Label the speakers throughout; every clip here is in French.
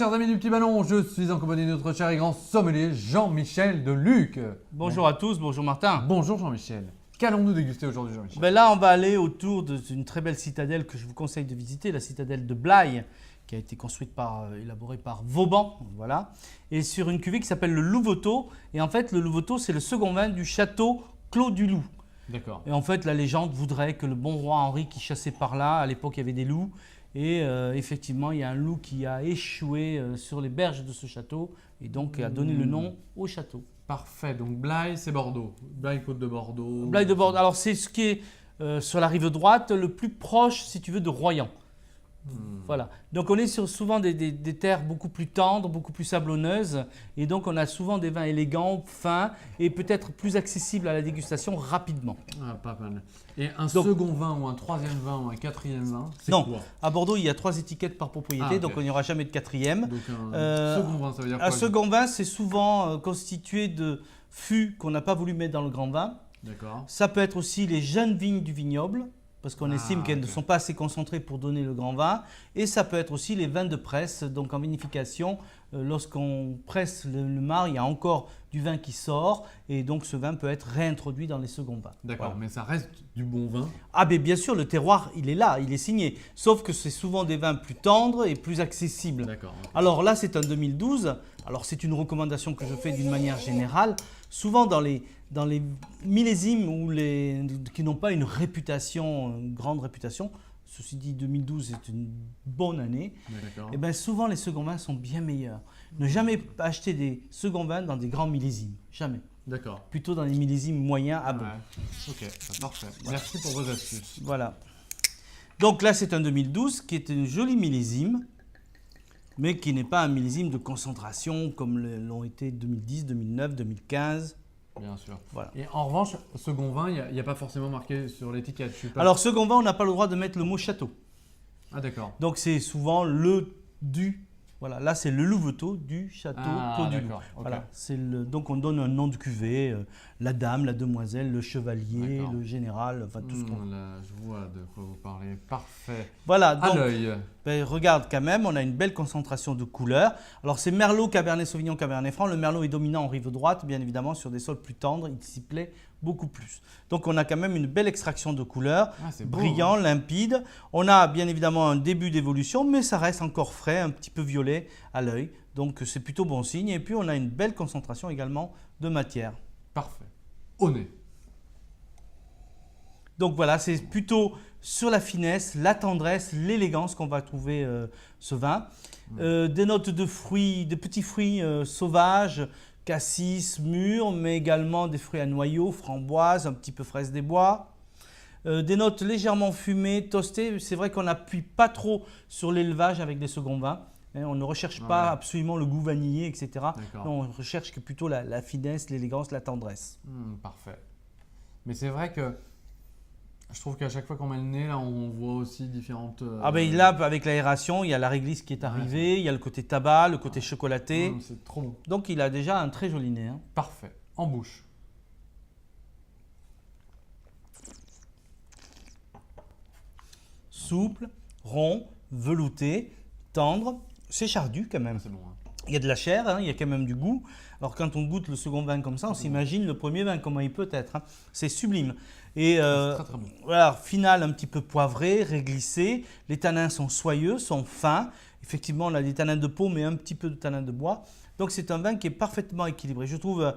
Speaker 1: chers amis du Petit Ballon, je suis en compagnie de notre cher et grand sommelier Jean-Michel de Luc.
Speaker 2: Bonjour à tous, bonjour Martin.
Speaker 1: Bonjour Jean-Michel. Qu'allons-nous déguster aujourd'hui Jean-Michel?
Speaker 2: Ben là, on va aller autour d'une très belle citadelle que je vous conseille de visiter, la citadelle de Blaye, qui a été construite élaborée par Vauban, voilà, et sur une cuvée qui s'appelle le Louveteau. Et en fait, le Louveteau, c'est le second vin du château Clos du Loup.
Speaker 1: D'accord.
Speaker 2: Et en fait, la légende voudrait que le bon roi Henri qui chassait par là, à l'époque, il y avait des loups. Et effectivement, il y a un loup qui a échoué sur les berges de ce château et donc a donné le nom au château.
Speaker 1: Parfait, donc Blaye c'est Bordeaux. Blaye Côte de Bordeaux.
Speaker 2: Blaye de Bordeaux, alors c'est ce qui est sur la rive droite, le plus proche, si tu veux, de Royan. Voilà. Donc on est sur souvent des terres beaucoup plus tendres, beaucoup plus sablonneuses. Et donc on a souvent des vins élégants, fins et peut-être plus accessibles à la dégustation rapidement.
Speaker 1: Ah, pas mal. Et un second vin ou un troisième vin ou un quatrième vin, c'est
Speaker 2: non,
Speaker 1: quoi?
Speaker 2: à Bordeaux, il y a 3 étiquettes par propriété,
Speaker 1: Ah, ok.
Speaker 2: donc il n'y aura jamais de quatrième.
Speaker 1: Donc un second vin, ça veut dire quoi?
Speaker 2: Un second vin, c'est souvent constitué de fûts qu'on n'a pas voulu mettre dans le grand vin.
Speaker 1: D'accord.
Speaker 2: Ça peut être aussi les jeunes vignes du vignoble, parce qu'on estime qu'elles ne
Speaker 1: ok.
Speaker 2: sont pas assez concentrées pour donner le grand vin. Et ça peut être aussi les vins de presse, donc en vinification, lorsqu'on presse le marc, il y a encore du vin qui sort, et donc ce vin peut être réintroduit dans les seconds vins.
Speaker 1: D'accord,
Speaker 2: Voilà.
Speaker 1: mais ça reste du bon vin.
Speaker 2: Ah ben bien sûr, le terroir, il est là, il est signé. Sauf que c'est souvent des vins plus tendres et plus accessibles.
Speaker 1: D'accord. Ok.
Speaker 2: Alors là, c'est un 2012. Alors c'est une recommandation que je fais d'une manière générale. Souvent dans les millésimes qui n'ont pas une grande réputation, ceci dit 2012 est une bonne année,
Speaker 1: D'accord.
Speaker 2: et bien souvent les seconds vins sont bien meilleurs. Ne jamais acheter des seconds vins dans des grands millésimes, jamais.
Speaker 1: D'accord.
Speaker 2: Plutôt dans des millésimes moyens à bon.
Speaker 1: Ouais. Ok, parfait. Merci pour vos astuces.
Speaker 2: Voilà. Donc là, c'est un 2012 qui est un joli millésime, mais qui n'est pas un millésime de concentration comme l'ont été 2010, 2009, 2015.
Speaker 1: Bien sûr.
Speaker 2: Voilà.
Speaker 1: Et en revanche, second vin, il n'y a pas forcément marqué sur l'étiquette. Je suis pas...
Speaker 2: Alors, second vin, on n'a pas le droit de mettre le mot château.
Speaker 1: Ah d'accord.
Speaker 2: Donc, c'est souvent le du. Voilà, là, c'est le Louveteau du château Clos du Loup.
Speaker 1: d'accord. Ok.
Speaker 2: Voilà, donc on donne un nom de cuvée, la dame, la demoiselle, le chevalier,
Speaker 1: D'accord.
Speaker 2: le général, enfin tout ce qu'on...
Speaker 1: Là, je vois de quoi vous parlez. Parfait.
Speaker 2: Voilà,
Speaker 1: À
Speaker 2: donc
Speaker 1: l'œil.
Speaker 2: ben, regarde quand même, on a une belle concentration de couleurs. Alors c'est Merlot, Cabernet Sauvignon, Cabernet Franc. Le Merlot est dominant en rive droite, bien évidemment, sur des sols plus tendres, il s'y plaît beaucoup plus. Donc on a quand même une belle extraction de couleurs,
Speaker 1: Ah, c'est beau,
Speaker 2: brillant, limpide. On a bien évidemment un début d'évolution, mais ça reste encore frais, un petit peu violet à l'œil. Donc c'est plutôt bon signe. Et puis on a une belle concentration également de matière.
Speaker 1: Parfait. Au nez.
Speaker 2: Donc voilà, c'est plutôt sur la finesse, la tendresse, l'élégance qu'on va trouver ce vin. Des notes de fruits, de petits fruits sauvages, cassis, mûrs, mais également des fruits à noyaux, framboises, un petit peu fraises des bois. Des notes légèrement fumées, toastées. C'est vrai qu'on n'appuie pas trop sur l'élevage avec des seconds vins. On ne recherche pas absolument le goût vanillé, etc.
Speaker 1: D'accord.
Speaker 2: Non, on recherche que plutôt la finesse, l'élégance, la tendresse.
Speaker 1: Parfait. Mais c'est vrai que je trouve qu'à chaque fois qu'on met le nez, là, on voit aussi différentes...
Speaker 2: Ah ben là, avec l'aération, il y a la réglisse qui est arrivée, il y a le côté tabac, le côté chocolaté.
Speaker 1: c'est trop bon.
Speaker 2: Donc il a déjà un très joli nez. Hein.
Speaker 1: Parfait. En bouche.
Speaker 2: Souple, rond, velouté, tendre. C'est chardu quand même.
Speaker 1: C'est bon. Hein.
Speaker 2: Il y a de la chair, hein, il y a quand même du goût. Alors quand on goûte le second vin comme ça, on s'imagine le premier vin, comment il peut être. Hein. C'est sublime. Et
Speaker 1: C'est très très bon.
Speaker 2: voilà, final un petit peu poivré, réglissé. Les tanins sont soyeux, sont fins. Effectivement, on a des tanins de peau, mais un petit peu de tanins de bois. Donc c'est un vin qui est parfaitement équilibré. J'ai trouvé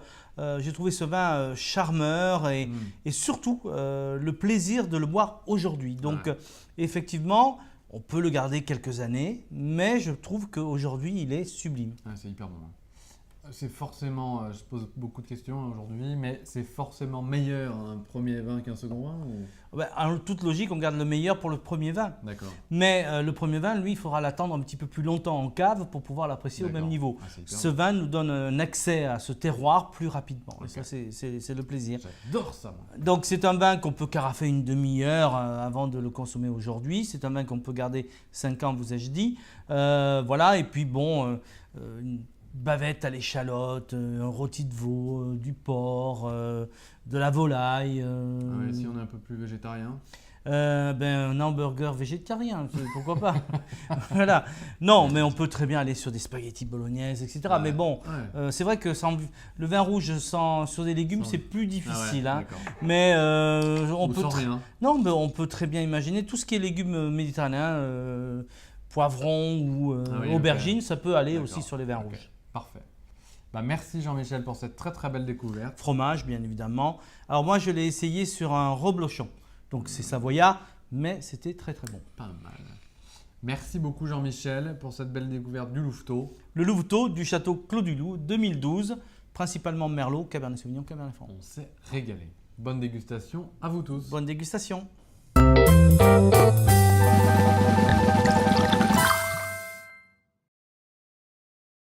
Speaker 2: ce vin charmeur et surtout le plaisir de le boire aujourd'hui. Donc effectivement, on peut le garder quelques années, mais je trouve qu'aujourd'hui, il est sublime.
Speaker 1: Ah, c'est hyper bon. Hein. C'est forcément, je pose beaucoup de questions aujourd'hui, mais c'est forcément meilleur un premier vin qu'un second vin ou...
Speaker 2: Ben, en toute logique, on garde le meilleur pour le premier vin.
Speaker 1: D'accord.
Speaker 2: Mais le premier vin, lui, il faudra l'attendre un petit peu plus longtemps en cave pour pouvoir l'apprécier au même niveau.
Speaker 1: Ah, c'est hyper
Speaker 2: Ce vin nous donne un accès à ce terroir plus rapidement.
Speaker 1: Ok.
Speaker 2: Et ça, c'est le plaisir.
Speaker 1: J'adore ça. Moi.
Speaker 2: Donc, c'est un vin qu'on peut carafer une demi-heure avant de le consommer aujourd'hui. C'est un vin qu'on peut garder 5 ans, vous ai-je dit. Voilà, et puis bon, bavette à l'échalote, un rôti de veau, du porc, de la volaille.
Speaker 1: Ah ouais, si on est un peu plus végétarien.
Speaker 2: Un hamburger végétarien, pourquoi pas. Voilà. Non, mais on peut très bien aller sur des spaghettis bolognaises, etc.
Speaker 1: Ouais,
Speaker 2: Mais bon,
Speaker 1: ouais.
Speaker 2: c'est vrai que le vin rouge sur des légumes,
Speaker 1: Sans-
Speaker 2: c'est plus difficile.
Speaker 1: Ah ouais,
Speaker 2: Hein.
Speaker 1: d'accord.
Speaker 2: Mais on
Speaker 1: Ou
Speaker 2: peut
Speaker 1: sans rien.
Speaker 2: non, mais on peut très bien imaginer tout ce qui est légumes méditerranéens, poivrons ou
Speaker 1: Ah oui, ok.
Speaker 2: aubergines, ça peut aller
Speaker 1: D'accord.
Speaker 2: aussi sur les vins
Speaker 1: Ok.
Speaker 2: rouges.
Speaker 1: Parfait. Bah, merci Jean-Michel pour cette très très belle découverte.
Speaker 2: Fromage, bien évidemment. Alors moi, je l'ai essayé sur un reblochon. Donc c'est savoyard, mais c'était très très bon.
Speaker 1: Pas mal. Merci beaucoup Jean-Michel pour cette belle découverte du Louveteau.
Speaker 2: Le Louveteau du château Clos du Loup 2012, principalement Merlot, Cabernet Sauvignon, Cabernet Franc.
Speaker 1: On s'est régalé. Bonne dégustation à vous tous.
Speaker 2: Bonne dégustation.